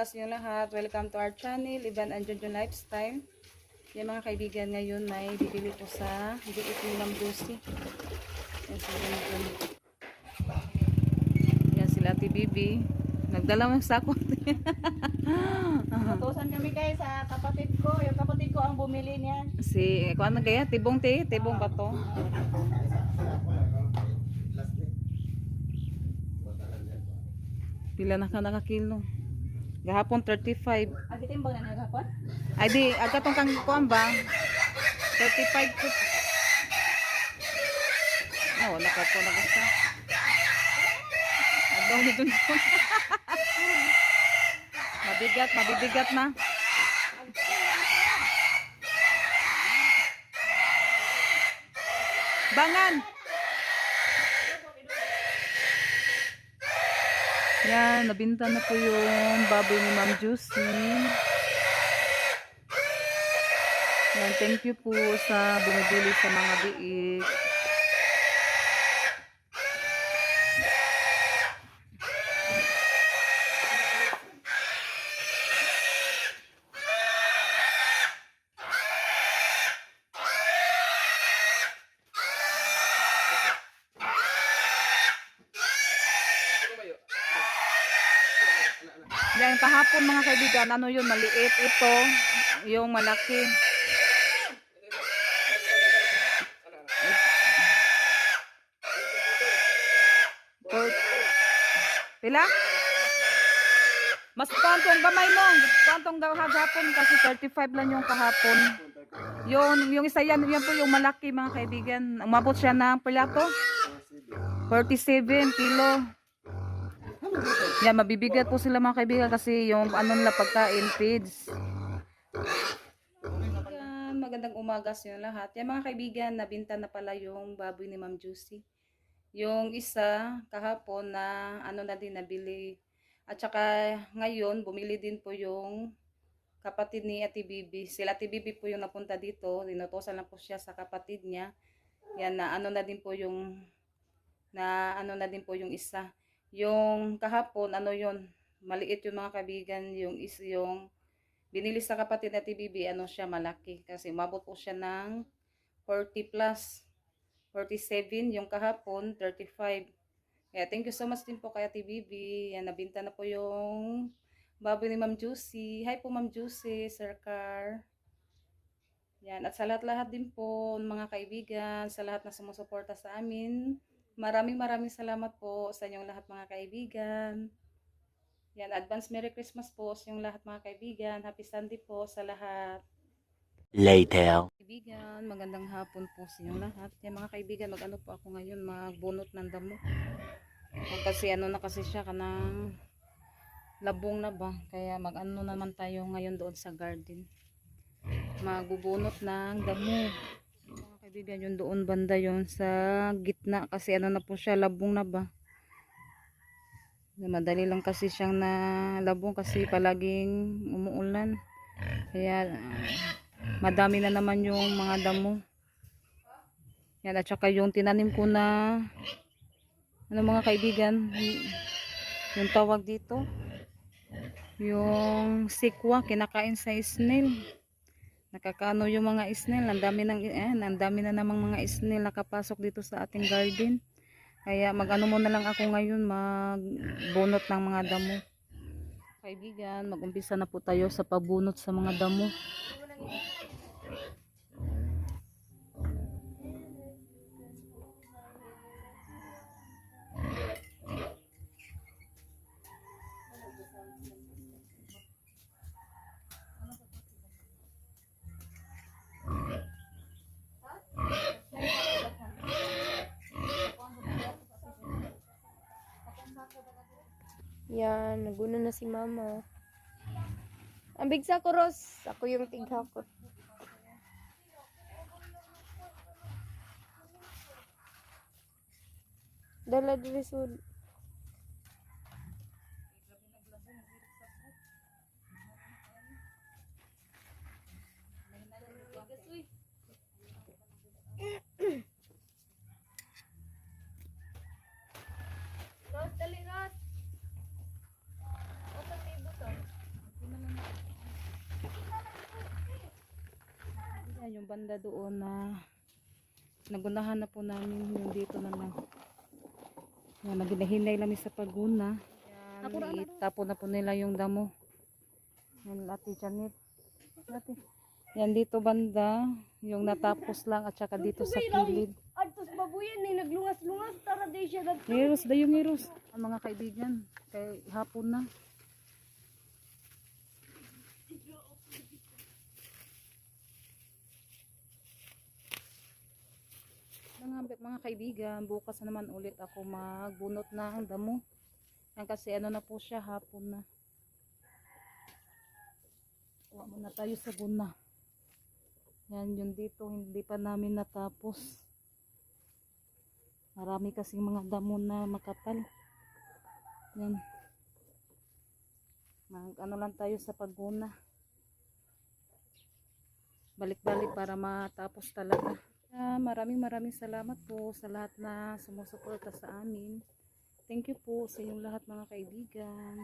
umagas niyo lahat. Welcome to our channel, Ivan and Junjun Lifestyle. Yan mga kaibigan, ngayon may bibili ko sa biik ni Ma'am Josie. Yan si Junjun. Yan sila Ate Bibi. Nagdala mo sa ako. Utusan kami guys sa kapatid ko. Yung kapatid ko ang bumili niyan. Si, kuan na kaya? Tibong ba to? Pila na ka nakakilo? Gahapon 35. Agitin ba na naghapon? Ay di, aga tong kang kuan ba? 35 ko. Oh, wala ka po nagasta. Adaw ni dun. Mabibigat na. Bangan. Yan, nabinta na po yung baboy ni Ma'am Josie. Yan, thank you po sa bumibili sa mga biik. Yan, kahapon mga kaibigan, ano yun, maliit ito, yung malaki. Pila? Mas pantong gamay mo, pantong kahapon kasi 35 lang yung kahapon. Yung isa yan po yung malaki mga kaibigan. Umabot siya ng pila to? 47 kilo. Yan, mabibigat po sila mga kaibigan kasi yung ano nila pagkain, feeds. Yan, magandang umaga sa inyo lahat. Yan mga kaibigan, nabinta na pala yung baboy ni Ma'am Josie. Yung isa kahapon na ano na din nabili. At saka ngayon, bumili din po yung kapatid ni Ate Bibi. Sila Ate Bibi po yung napunta dito. Dinutusan lang po siya sa kapatid niya. Yan, na ano na din po yung isa. Yung kahapon, ano yun, maliit yung mga kaibigan, yung binili sa kapatid na TBB, ano siya, malaki. Kasi umabot po siya ng 40 plus, 47, yung kahapon, 35. Kaya thank you so much din po kay TBB. Yan, nabinta na po yung baboy ni Ma'am Josie. Hi po Ma'am Josie, Sir Car. Yan, at sa lahat-lahat din po, mga kaibigan, sa lahat na sumusuporta sa amin. Maraming salamat po sa inyong lahat mga kaibigan. Yan, advance Merry Christmas po sa inyong lahat mga kaibigan. Happy Sunday po sa lahat. Later. Kaibigan, magandang hapon po sa inyong lahat. Yan mga kaibigan, mag-ano po ako ngayon, magbunot ng damo. Kasi ano na kasi siya, kanang labong na ba. Kaya mag-ano naman tayo ngayon doon sa garden. Magbubunot ng damo. Kaibigan, yung doon banda yon sa gitna kasi ano na po siya, labong na ba. Madali lang kasi siyang na labong kasi palaging umuulan. Kaya madami na naman yung mga damo. Yan, at saka yung tinanim ko na ano mga kaibigan, yung tawag dito, yung sikwa, kinakain sa snail. Nakakaano yung mga snail, ang dami na namang mga snail nakapasok dito sa ating garden. Kaya mag-ano muna lang ako ngayon, magbunot ng mga damo. Kaibigan, mag-umpisa na po tayo sa pagbunot sa mga damo. Yan, naguna na si mama. Ang bigsa ko, Ros. Ako yung tighakot. Dala diri sud. Ros, dali, Ros. Open table to. yung banda doon na nagunahan na po namin yung dito na lang. Yan, naginahinay namin sa paguna. Yan, itapon na po nila yung damo. Yan, Ate Janet. Ate. Yan dito banda, yung natapos lang at saka dito sa kilid. Adtos babuyan ni naglungas-lungas tara day siya dad. Ngiros, dayong ngiros. Ang mga kaibigan, kay hapon na. Mga kaibigan, bukas na naman ulit ako magbunot ng damo. Yan kasi ano na po siya, hapon na. Kuha muna tayo sa buna. Yan yung dito, hindi pa namin natapos. Marami kasing mga damo na makapal. Yan. Ano lang tayo sa pagbuna. Balik-balik para matapos talaga. Maraming salamat po sa lahat na sumusuporta sa amin. Thank you po sa inyong lahat mga kaibigan.